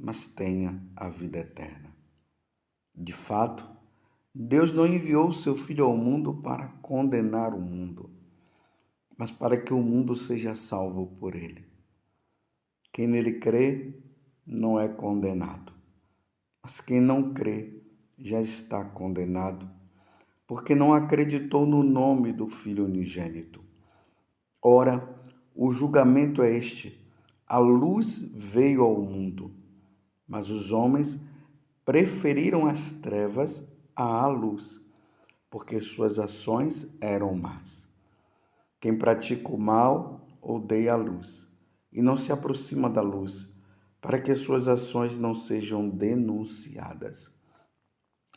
mas tenha a vida eterna. De fato, Deus não enviou o seu Filho ao mundo para condenar o mundo, mas para que o mundo seja salvo por ele. Quem nele crê não é condenado, mas quem não crê já está condenado, porque não acreditou no nome do Filho unigênito. Ora, o julgamento é este: a luz veio ao mundo, mas os homens preferiram as trevas à luz, porque suas ações eram más. Quem pratica o mal odeia a luz e não se aproxima da luz, para que suas ações não sejam denunciadas.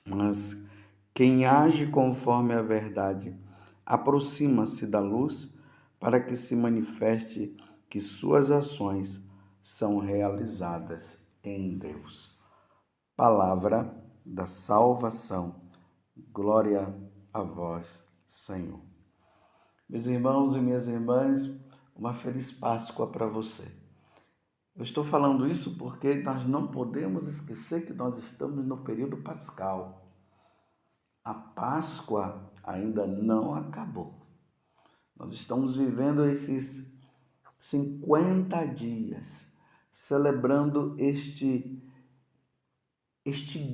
Mas quem age conforme a verdade aproxima-se da luz, para que se manifeste que suas ações são realizadas em Deus. Palavra da salvação. Glória a vós, Senhor. Meus irmãos e minhas irmãs, uma feliz Páscoa para você. Eu estou falando isso porque nós não podemos esquecer que nós estamos no período pascal. A Páscoa ainda não acabou. Nós estamos vivendo esses 50 dias, celebrando este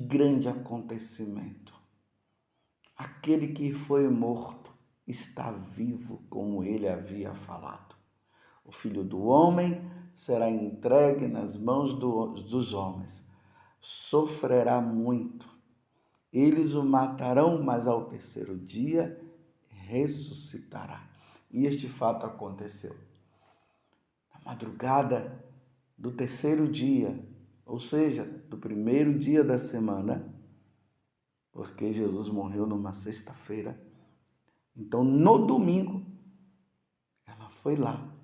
grande acontecimento. Aquele que foi morto está vivo, como ele havia falado. O Filho do Homem será entregue nas mãos dos homens. Sofrerá muito. Eles o matarão, mas ao terceiro dia ressuscitará. E este fato aconteceu. Na madrugada do terceiro dia, ou seja, do primeiro dia da semana, porque Jesus morreu numa sexta-feira. Então, no domingo, ela foi lá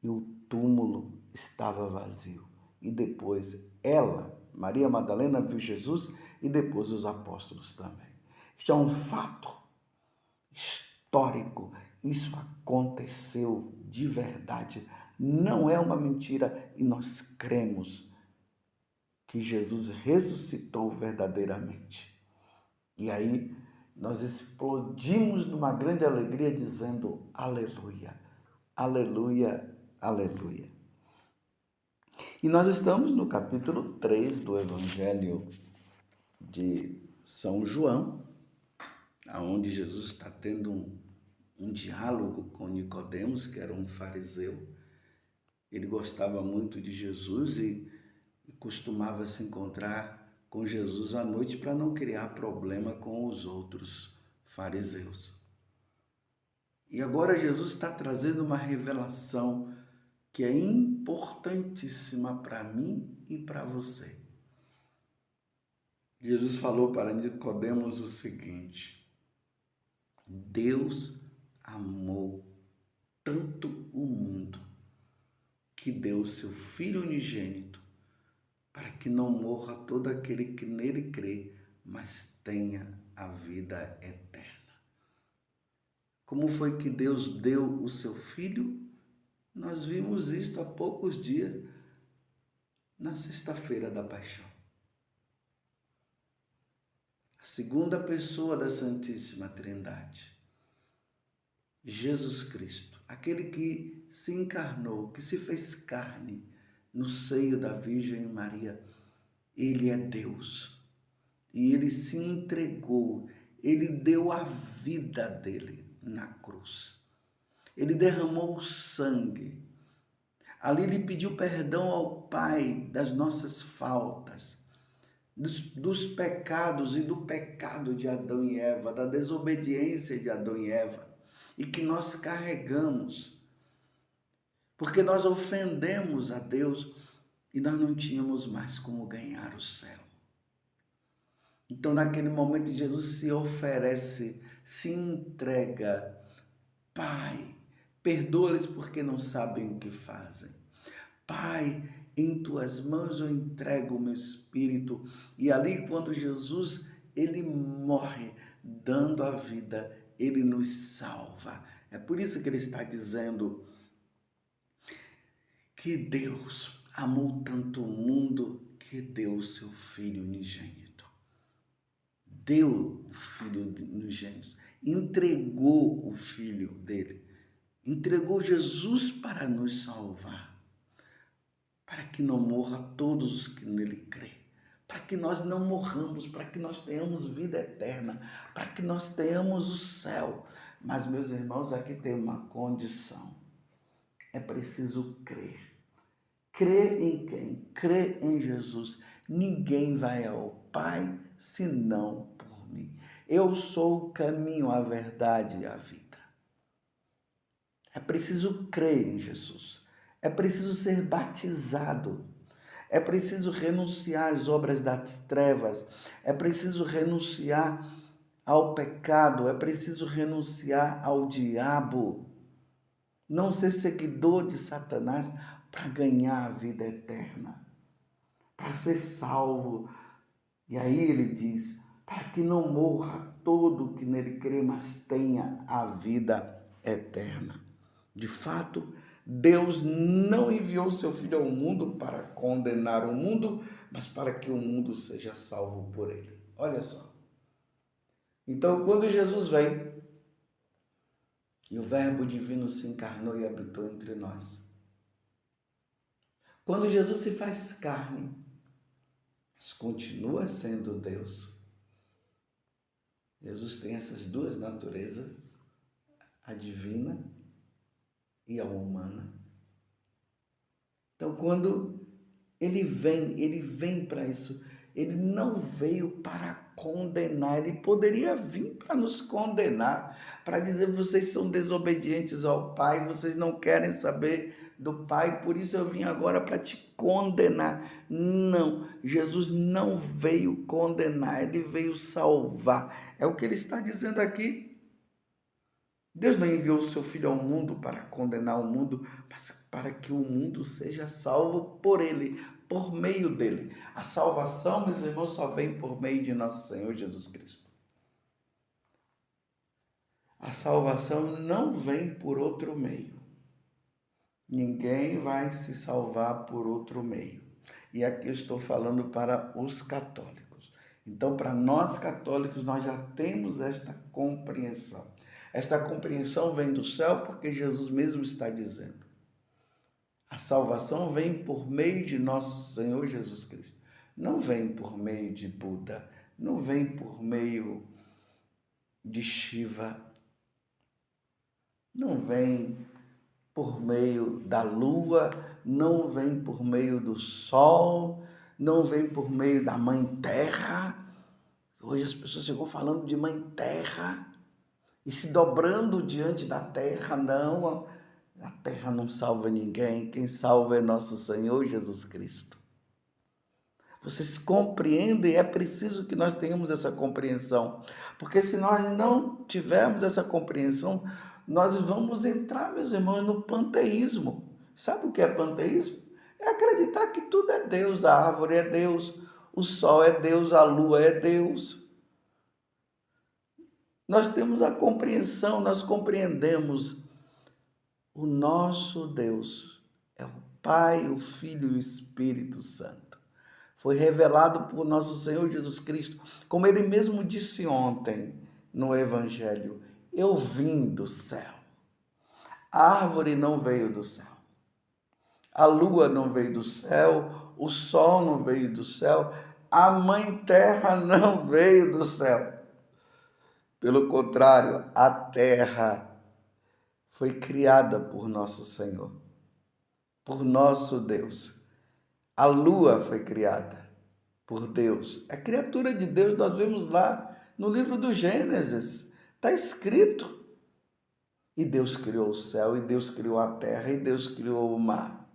e o túmulo estava vazio. E depois ela, Maria Madalena, viu Jesus e depois os apóstolos também. Isto é um fato histórico. Isso aconteceu de verdade. Não é uma mentira e nós cremos que Jesus ressuscitou verdadeiramente. E aí nós explodimos numa grande alegria dizendo aleluia, aleluia, aleluia. E nós estamos no capítulo 3 do Evangelho de São João, onde Jesus está tendo um diálogo com Nicodemos, que era um fariseu. Ele gostava muito de Jesus e costumava se encontrar com Jesus à noite para não criar problema com os outros fariseus. E agora Jesus está trazendo uma revelação que é importantíssima para mim e para você. Jesus falou para Nicodemos o seguinte: Deus amou tanto o mundo que deu seu Filho unigênito para que não morra todo aquele que nele crê, mas tenha a vida eterna. Como foi que Deus deu o seu Filho? Nós vimos isto há poucos dias, na sexta-feira da Paixão. A segunda pessoa da Santíssima Trindade, Jesus Cristo, aquele que se encarnou, que se fez carne no seio da Virgem Maria. Ele é Deus e ele se entregou, ele deu a vida dele na cruz. Ele derramou o sangue. Ali ele pediu perdão ao Pai das nossas faltas, dos pecados e do pecado de Adão e Eva, da desobediência de Adão e Eva, e que nós carregamos, porque nós ofendemos a Deus e nós não tínhamos mais como ganhar o céu. Então, naquele momento, Jesus se oferece, se entrega. Pai, perdoa-lhes porque não sabem o que fazem. Pai, em tuas mãos eu entrego o meu espírito. E ali, quando Jesus, ele morre, dando a vida, ele nos salva. É por isso que ele está dizendo que Deus amou tanto o mundo Porque deu o seu Filho unigênito. Deu o Filho unigênito. Entregou o Filho dele. Entregou Jesus para nos salvar. Para que não morra todos os que nele crê. Para que nós não morramos, para que nós tenhamos vida eterna, para que nós tenhamos o céu. Mas, meus irmãos, aqui tem uma condição. É preciso crer. Crer em quem? Crer em Jesus. Ninguém vai ao Pai senão por mim. Eu sou o caminho, a verdade e a vida. É preciso crer em Jesus. É preciso ser batizado. É preciso renunciar às obras das trevas. É preciso renunciar ao pecado. É preciso renunciar ao diabo. Não ser seguidor de Satanás para ganhar a vida eterna. Para ser salvo. E aí ele diz, para que não morra todo que nele crê, mas tenha a vida eterna. De fato, Deus não enviou seu Filho ao mundo para condenar o mundo, mas para que o mundo seja salvo por ele. Olha só. Então, quando Jesus veio, e o Verbo divino se encarnou e habitou entre nós. Quando Jesus se faz carne, mas continua sendo Deus. Jesus tem essas duas naturezas, a divina e a humana. Então, quando ele vem para isso. Ele não veio para condenar, ele poderia vir para nos condenar, para dizer, vocês são desobedientes ao Pai, vocês não querem saber do Pai, por isso eu vim agora para te condenar. Não, Jesus não veio condenar, ele veio salvar. É o que ele está dizendo aqui. Deus não enviou o seu Filho ao mundo para condenar o mundo, mas para que o mundo seja salvo por ele, por meio dele. A salvação, meus irmãos, só vem por meio de nosso Senhor Jesus Cristo. A salvação não vem por outro meio. Ninguém vai se salvar por outro meio. E aqui eu estou falando para os católicos. Então, para nós católicos, nós já temos esta compreensão. Esta compreensão vem do céu porque Jesus mesmo está dizendo. A salvação vem por meio de nosso Senhor Jesus Cristo. Não vem por meio de Buda, não vem por meio de Shiva, não vem por meio da lua, não vem por meio do sol, não vem por meio da Mãe Terra. Hoje as pessoas ficam falando de Mãe Terra e se dobrando diante da terra. Não, a terra não salva ninguém, quem salva é nosso Senhor Jesus Cristo. Vocês compreendem? É preciso que nós tenhamos essa compreensão, porque se nós não tivermos essa compreensão, nós vamos entrar, meus irmãos, no panteísmo. Sabe o que é panteísmo? É acreditar que tudo é Deus, a árvore é Deus, o sol é Deus, a lua é Deus. Nós temos a compreensão, nós compreendemos o nosso Deus é o Pai, o Filho e o Espírito Santo. Foi revelado por nosso Senhor Jesus Cristo, como ele mesmo disse ontem no Evangelho, eu vim do céu. A árvore não veio do céu. A lua não veio do céu, o sol não veio do céu, a Mãe Terra não veio do céu. Pelo contrário, a terra foi criada por nosso Senhor, por nosso Deus. A lua foi criada por Deus. É criatura de Deus, nós vemos lá no livro do Gênesis. Está escrito. E Deus criou o céu, e Deus criou a terra, e Deus criou o mar.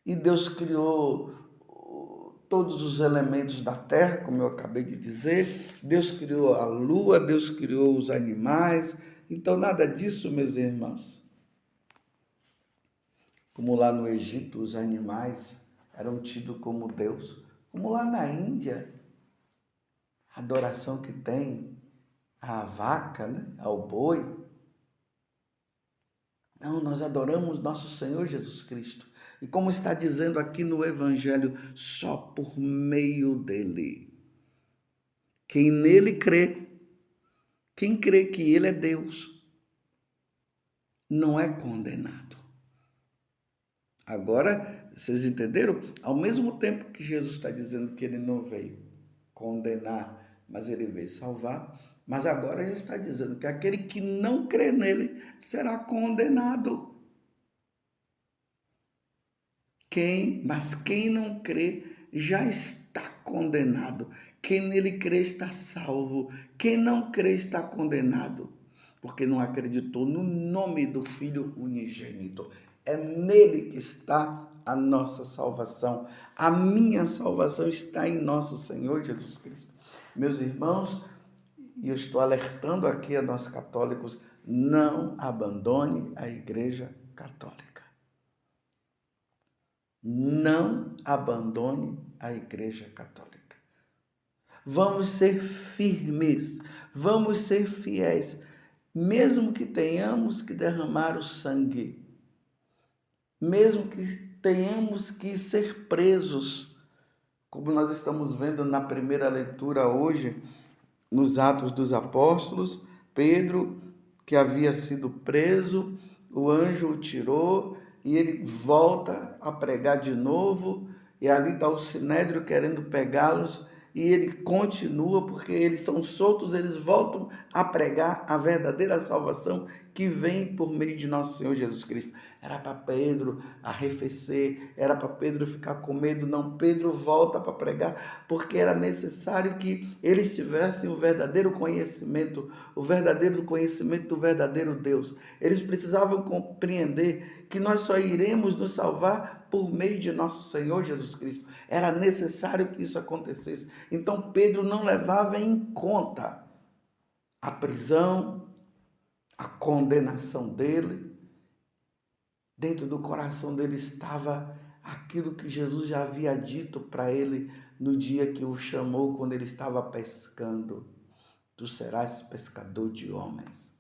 E Deus criou todos os elementos da terra, como eu acabei de dizer. Deus criou a lua, Deus criou os animais. Então, nada disso, meus irmãos. Como lá no Egito, os animais eram tidos como Deus. Como lá na Índia, a adoração que tem à vaca, né? Ao boi. Não, nós adoramos nosso Senhor Jesus Cristo. E como está dizendo aqui no Evangelho, só por meio dele. Quem nele crê, quem crê que ele é Deus, não é condenado. Agora, vocês entenderam? Ao mesmo tempo que Jesus está dizendo que ele não veio condenar, mas ele veio salvar, mas agora ele está dizendo que aquele que não crê nele será condenado. Mas quem não crê já está condenado. Quem nele crê está salvo. Quem não crê está condenado, porque não acreditou no nome do Filho unigênito. É nele que está a nossa salvação. A minha salvação está em nosso Senhor Jesus Cristo. Meus irmãos, e eu estou alertando aqui a nós católicos, não abandone a Igreja Católica. Não abandone a Igreja Católica. Vamos ser firmes, vamos ser fiéis, mesmo que tenhamos que derramar o sangue, mesmo que tenhamos que ser presos, como nós estamos vendo na primeira leitura hoje, nos Atos dos Apóstolos, Pedro, que havia sido preso, o anjo o tirou e ele volta a pregar de novo, e ali está o Sinédrio querendo pegá-los, e ele continua, porque eles são soltos, eles voltam a pregar a verdadeira salvação que vem por meio de nosso Senhor Jesus Cristo. Era para Pedro arrefecer, era para Pedro ficar com medo, não, Pedro volta para pregar, porque era necessário que eles tivessem o verdadeiro conhecimento do verdadeiro Deus. Eles precisavam compreender que nós só iremos nos salvar por meio de nosso Senhor Jesus Cristo. Era necessário que isso acontecesse. Então Pedro não levava em conta a prisão, a condenação dele. Dentro do coração dele estava aquilo que Jesus já havia dito para ele no dia que o chamou, quando ele estava pescando. Tu serás pescador de homens.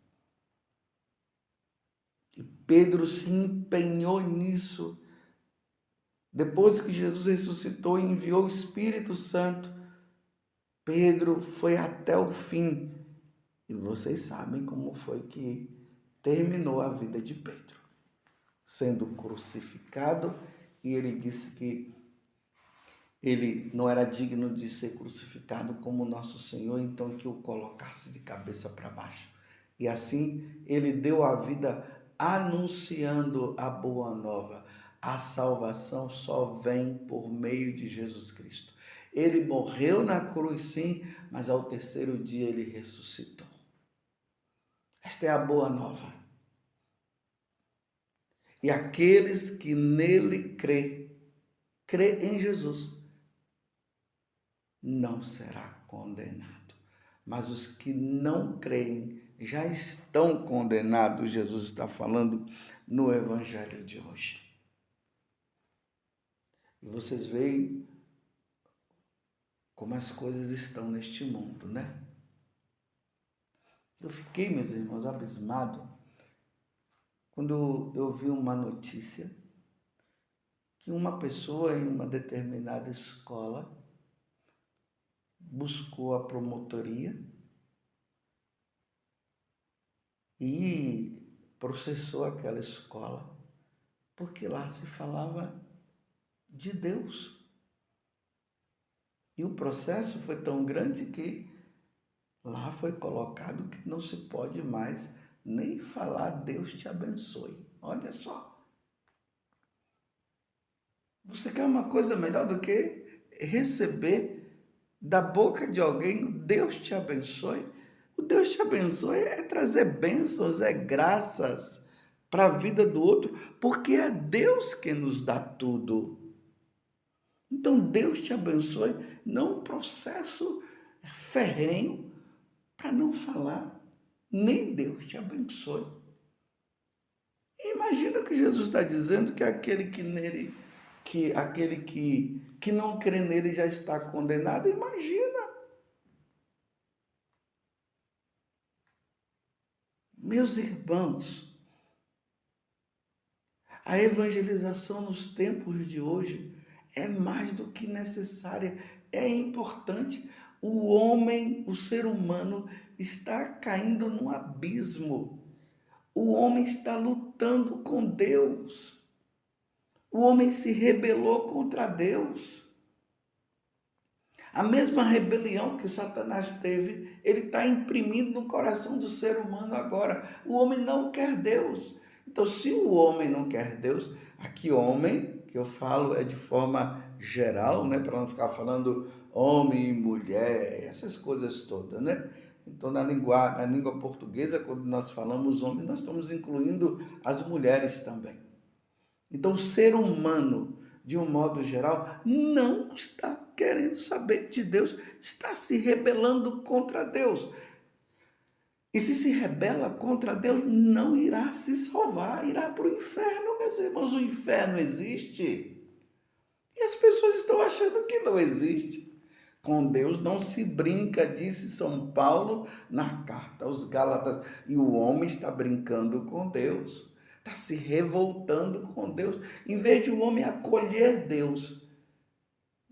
E Pedro se empenhou nisso. Depois que Jesus ressuscitou e enviou o Espírito Santo, Pedro foi até o fim. E vocês sabem como foi que terminou a vida de Pedro. Sendo crucificado, e ele disse que ele não era digno de ser crucificado como nosso Senhor, então que o colocasse de cabeça para baixo. E assim ele deu a vida anunciando a boa nova. A salvação só vem por meio de Jesus Cristo. Ele morreu na cruz, sim, mas ao terceiro dia ele ressuscitou. Esta é a boa nova. E aqueles que nele crê em Jesus, não será condenado. Mas os que não creem já estão condenados, Jesus está falando no Evangelho de hoje. E vocês veem como as coisas estão neste mundo, né? Eu fiquei, meus irmãos, abismado quando eu vi uma notícia que uma pessoa em uma determinada escola buscou a promotoria e processou aquela escola, porque lá se falava de Deus. E o processo foi tão grande que lá foi colocado que não se pode mais nem falar Deus te abençoe. Olha só. Você quer uma coisa melhor do que receber da boca de alguém Deus te abençoe? O Deus te abençoe é trazer bênçãos, é graças para a vida do outro, porque é Deus que nos dá tudo. Então Deus te abençoe, não um processo ferrenho para não falar, nem Deus te abençoe. Imagina que Jesus está dizendo que aquele que não crê nele já está condenado. Imagina. Meus irmãos, A evangelização nos tempos de hoje é mais do que necessária, é importante. O homem, o ser humano, está caindo num abismo. O homem está lutando com Deus. O homem se rebelou contra Deus. A mesma rebelião que Satanás teve, ele está imprimindo no coração do ser humano agora. O homem não quer Deus. Então, se o homem não quer Deus, aqui homem, que eu falo é de forma geral, né, para não ficar falando homem e mulher, essas coisas todas, né? Então, na língua portuguesa, quando nós falamos homem, nós estamos incluindo as mulheres também. Então, o ser humano, de um modo geral, não está querendo saber de Deus, está se rebelando contra Deus. E se rebela contra Deus, não irá se salvar, irá para o inferno, meus irmãos. O inferno existe. E as pessoas estão achando que não existe. Com Deus não se brinca, disse São Paulo na carta aos Gálatas. E o homem está brincando com Deus. Está se revoltando com Deus. Em vez de o homem acolher Deus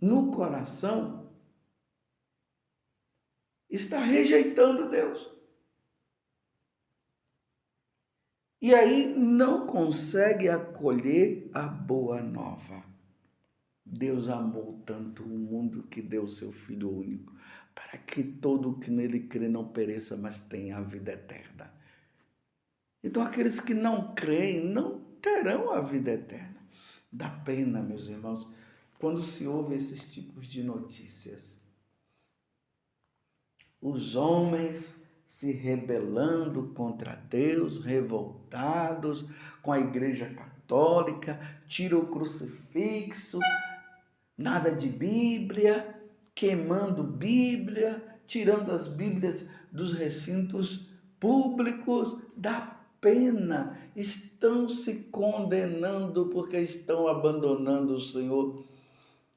no coração, está rejeitando Deus. E aí não consegue acolher a boa nova. Deus amou tanto o mundo que deu seu Filho único, para que todo o que nele crê não pereça, mas tenha a vida eterna. Então aqueles que não creem não terão a vida eterna. Dá pena, meus irmãos, quando se ouve esses tipos de notícias. Os homens se rebelando contra Deus, revoltados com a Igreja Católica, tiram o crucifixo, nada de Bíblia, queimando Bíblia, tirando as Bíblias dos recintos públicos. Dá pena, estão se condenando porque estão abandonando o Senhor.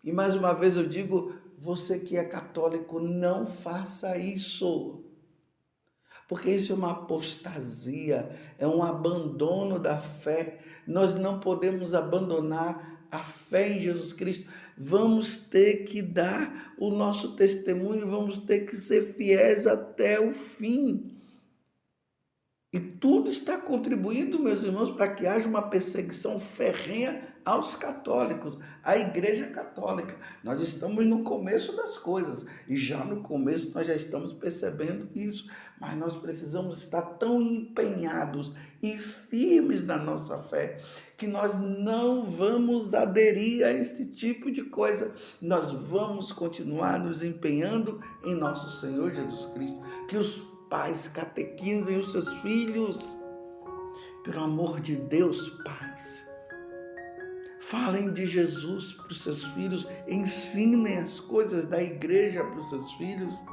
E mais uma vez eu digo, você que é católico, não faça isso. Porque isso é uma apostasia, é um abandono da fé. Nós não podemos abandonar a fé em Jesus Cristo. Vamos ter que dar o nosso testemunho, vamos ter que ser fiéis até o fim. E tudo está contribuindo, meus irmãos, para que haja uma perseguição ferrenha aos católicos, à Igreja Católica. Nós estamos no começo das coisas e já no começo nós já estamos percebendo isso, mas nós precisamos estar tão empenhados e firmes na nossa fé que nós não vamos aderir a esse tipo de coisa. Nós vamos continuar nos empenhando em nosso Senhor Jesus Cristo, que os pais catequizem os seus filhos. Pelo amor de Deus, pais, falem de Jesus para os seus filhos, ensinem as coisas da igreja para os seus filhos,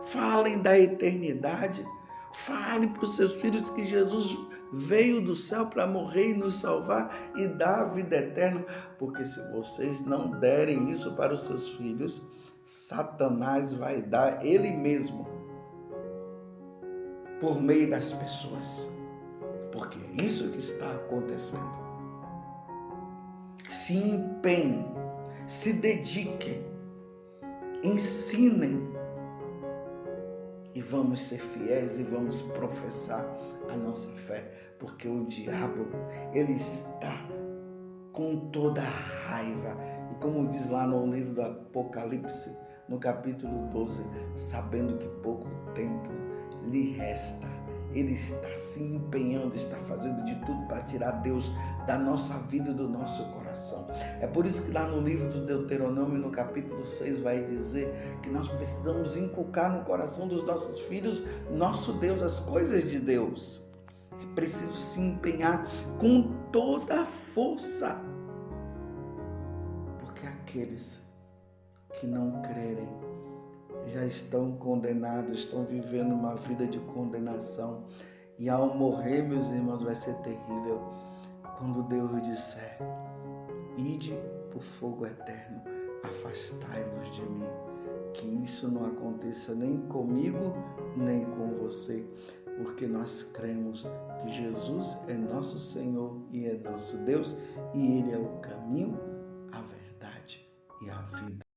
falem da eternidade, falem para os seus filhos que Jesus veio do céu para morrer e nos salvar e dar a vida eterna, porque se vocês não derem isso para os seus filhos, Satanás vai dar ele mesmo por meio das pessoas, porque é isso que está acontecendo. Se empenhem, se dediquem, ensinem e vamos ser fiéis e vamos professar a nossa fé, porque o diabo, ele está com toda a raiva, e como diz lá no livro do Apocalipse, no capítulo 12, sabendo que pouco tempo lhe resta, ele está se empenhando, está fazendo de tudo para tirar Deus da nossa vida e do nosso coração. É por isso que lá no livro do Deuteronômio, no capítulo 6, vai dizer que nós precisamos inculcar no coração dos nossos filhos nosso Deus, as coisas de Deus. É preciso se empenhar com toda a força, porque aqueles que não crerem já estão condenados, estão vivendo uma vida de condenação. E ao morrer, meus irmãos, vai ser terrível quando Deus disser: ide por fogo eterno, afastai-vos de mim. Que isso não aconteça nem comigo, nem com você. porque nós cremos que Jesus é nosso Senhor e é nosso Deus, e Ele é o caminho, a verdade e a vida.